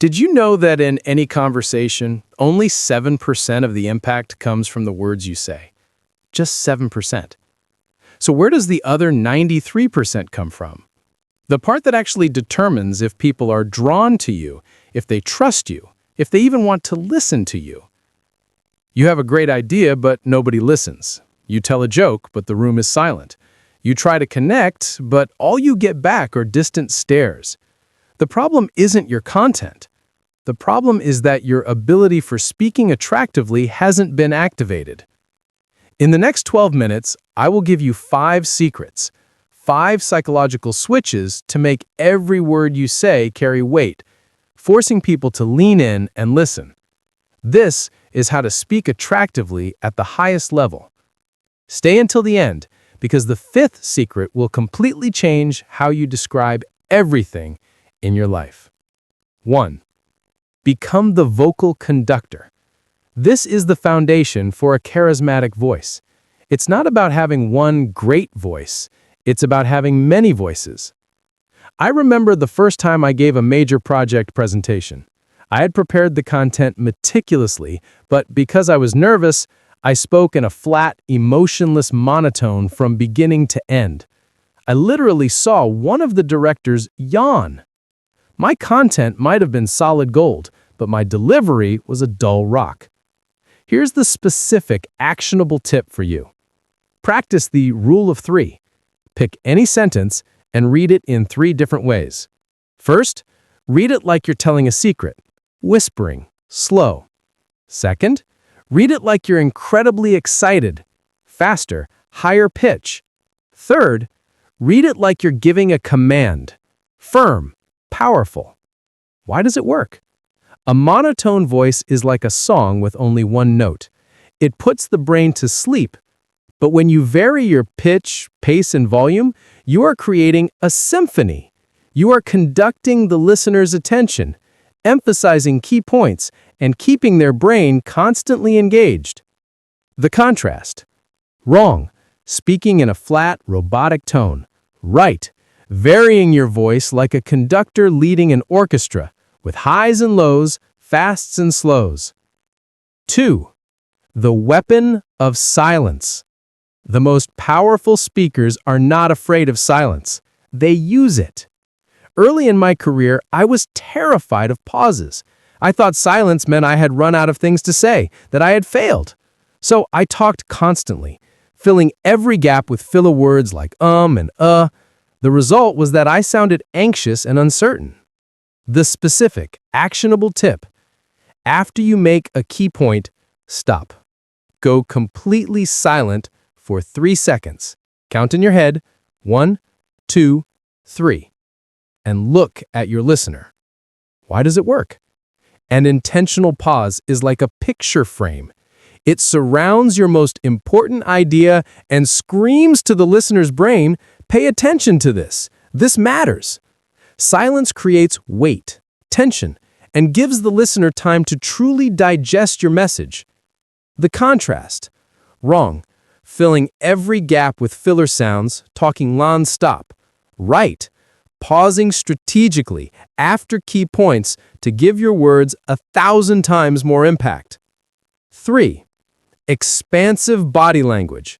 Did you know that in any conversation, only 7% of the impact comes from the words you say? Just 7%. So where does the other 93% come from? The part that actually determines if people are drawn to you, if they trust you, if they even want to listen to you. You have a great idea, but nobody listens. You tell a joke, but the room is silent. You try to connect, but all you get back are distant stares. The problem isn't your content. The problem is that your ability for speaking attractively hasn't been activated. In the next 12 minutes, I will give you 5 secrets, 5 psychological switches to make every word you say carry weight, forcing people to lean in and listen. This is how to speak attractively at the highest level. Stay until the end, because the 5th secret will completely change how you describe everything in your life. 1. Become the vocal conductor. This is the foundation for a charismatic voice. It's not about having one great voice. It's about having many voices. I remember the first time I gave a major project presentation. I had prepared the content meticulously, but because I was nervous, I spoke in a flat, emotionless monotone from beginning to end. I literally saw one of the directors yawn. My content might have been solid gold, but my delivery was a dull rock. Here's the specific, actionable tip for you. Practice the rule of 3. Pick any sentence and read it in 3 different ways. First, read it like you're telling a secret, whispering, slow. Second, read it like you're incredibly excited, faster, higher pitch. Third, read it like you're giving a command, firm, powerful. Why does it work? A monotone voice is like a song with only one note. It puts the brain to sleep. But when you vary your pitch, pace, and volume, you are creating a symphony. You are conducting the listener's attention, emphasizing key points, and keeping their brain constantly engaged. The contrast. Wrong. Speaking in a flat, robotic tone. Right. Varying your voice like a conductor leading an orchestra, with highs and lows, fasts and slows. 2. The weapon of silence. The most powerful speakers are not afraid of silence. They use it. Early in my career, I was terrified of pauses. I thought silence meant I had run out of things to say, that I had failed. So I talked constantly, filling every gap with filler words like and The result was that I sounded anxious and uncertain. The specific, actionable tip. After you make a key point, stop. Go completely silent for 3 seconds. Count in your head, 1, 2, 3. And look at your listener. Why does it work? An intentional pause is like a picture frame. It surrounds your most important idea and screams to the listener's brain, pay attention to this. This matters. Silence creates weight, tension, and gives the listener time to truly digest your message. The contrast. Wrong. Filling every gap with filler sounds, talking non-stop. Right. Pausing strategically after key points to give your words 1,000 times more impact. 3. Expansive body language.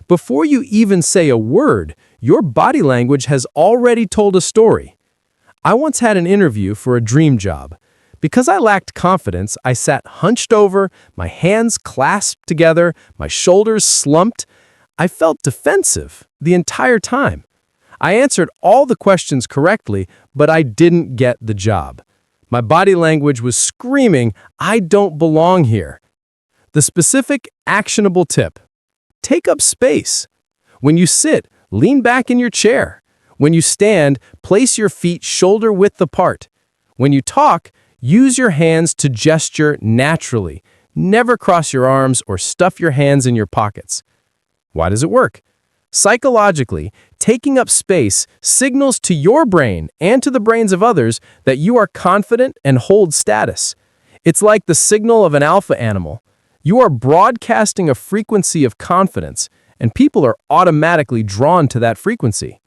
Before you even say a word, your body language has already told a story. I once had an interview for a dream job. Because I lacked confidence, I sat hunched over, my hands clasped together, my shoulders slumped. I felt defensive the entire time. I answered all the questions correctly, but I didn't get the job. My body language was screaming, I don't belong here. The specific, actionable tip. Take up space. When you sit, lean back in your chair. When you stand, place your feet shoulder-width apart. When you talk, use your hands to gesture naturally. Never cross your arms or stuff your hands in your pockets. Why does it work? Psychologically, taking up space signals to your brain and to the brains of others that you are confident and hold status. It's like the signal of an alpha animal. You are broadcasting a frequency of confidence, and people are automatically drawn to that frequency.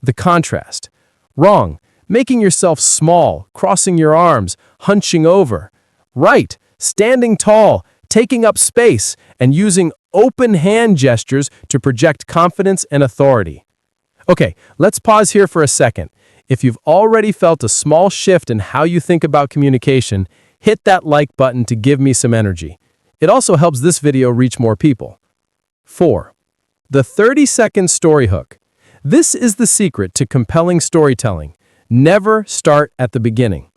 The contrast. Wrong. Making yourself small, crossing your arms, hunching over. Right, standing tall, taking up space, and using open hand gestures to project confidence and authority. Okay, let's pause here for a second. If you've already felt a small shift in how you think about communication, hit that like button to give me some energy. It also helps this video reach more people. 4. The 30-second story hook. This is the secret to compelling storytelling. Never start at the beginning.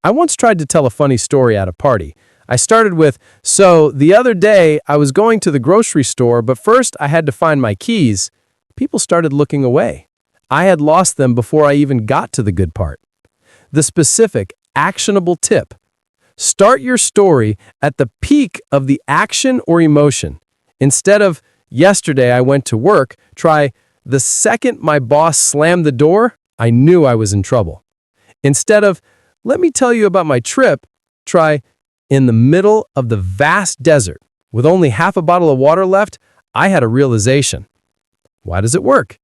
I once tried to tell a funny story at a party. I started with, "So, the other day, I was going to the grocery store, but first I had to find my keys." People started looking away. I had lost them before I even got to the good part. The specific, actionable tip. Start your story at the peak of the action or emotion. Instead of, "Yesterday I went to work," try, "The second my boss slammed the door, I knew I was in trouble." Instead of, "Let me tell you about my trip," try, "In the middle of the vast desert, with only half a bottle of water left, I had a realization." Why does it work?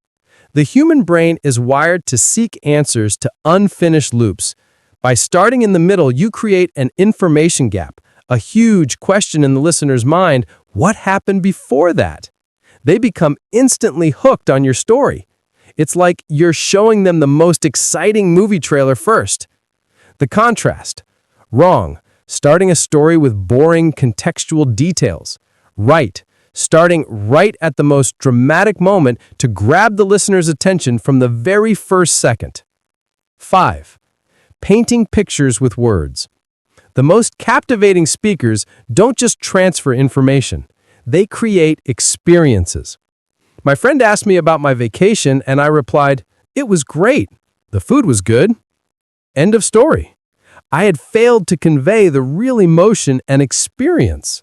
The human brain is wired to seek answers to unfinished loops. By starting in the middle, you create an information gap, a huge question in the listener's mind. What happened before that? They become instantly hooked on your story. It's like you're showing them the most exciting movie trailer first. The contrast. Wrong. Starting a story with boring contextual details. Right. Starting right at the most dramatic moment to grab the listener's attention from the very first second. 5. Painting pictures with words. The most captivating speakers don't just transfer information. They create experiences. My friend asked me about my vacation, and I replied, "It was great. The food was good." End of story. I had failed to convey the real emotion and experience.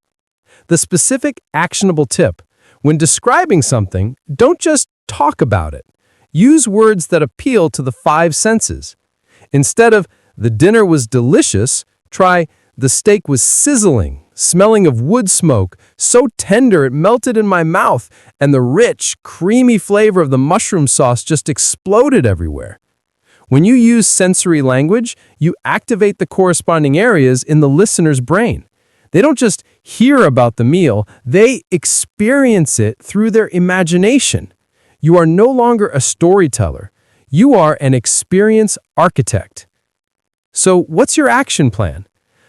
The specific, actionable tip. When describing something, don't just talk about it. Use words that appeal to the 5 senses. Instead of, "The dinner was delicious," try, "The steak was sizzling, smelling of wood smoke, so tender it melted in my mouth, and the rich, creamy flavor of the mushroom sauce just exploded everywhere." When you use sensory language, you activate the corresponding areas in the listener's brain. They don't just hear about the meal, they experience it through their imagination. You are no longer a storyteller. You are an experience architect. So, what's your action plan?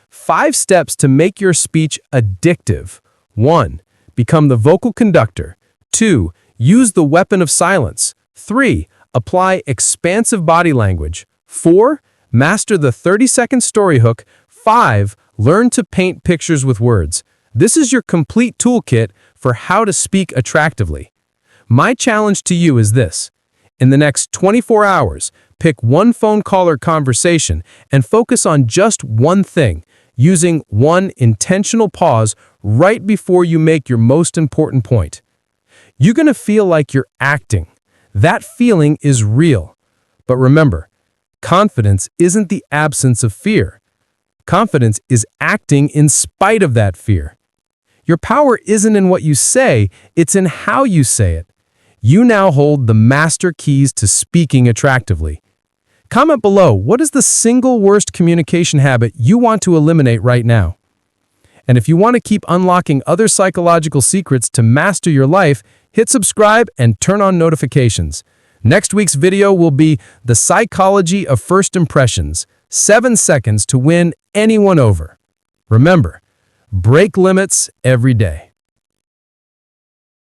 5 steps to make your speech addictive. 1. Become the vocal conductor. 2. Use the weapon of silence. 3. Apply expansive body language. 4. Master the 30-second story hook. 5. Learn to paint pictures with words. This is your complete toolkit for how to speak attractively. My challenge to you is this. In the next 24 hours, pick one phone call or conversation and focus on just one thing, using one intentional pause right before you make your most important point. You're going to feel like you're acting. That feeling is real. But remember, confidence isn't the absence of fear. Confidence is acting in spite of that fear. Your power isn't in what you say, it's in how you say it. You now hold the master keys to speaking attractively. Comment below, what is the single worst communication habit you want to eliminate right now? And if you want to keep unlocking other psychological secrets to master your life, hit subscribe and turn on notifications. Next week's video will be The Psychology of First Impressions, 7 seconds to win anyone over. Remember, break limits every day.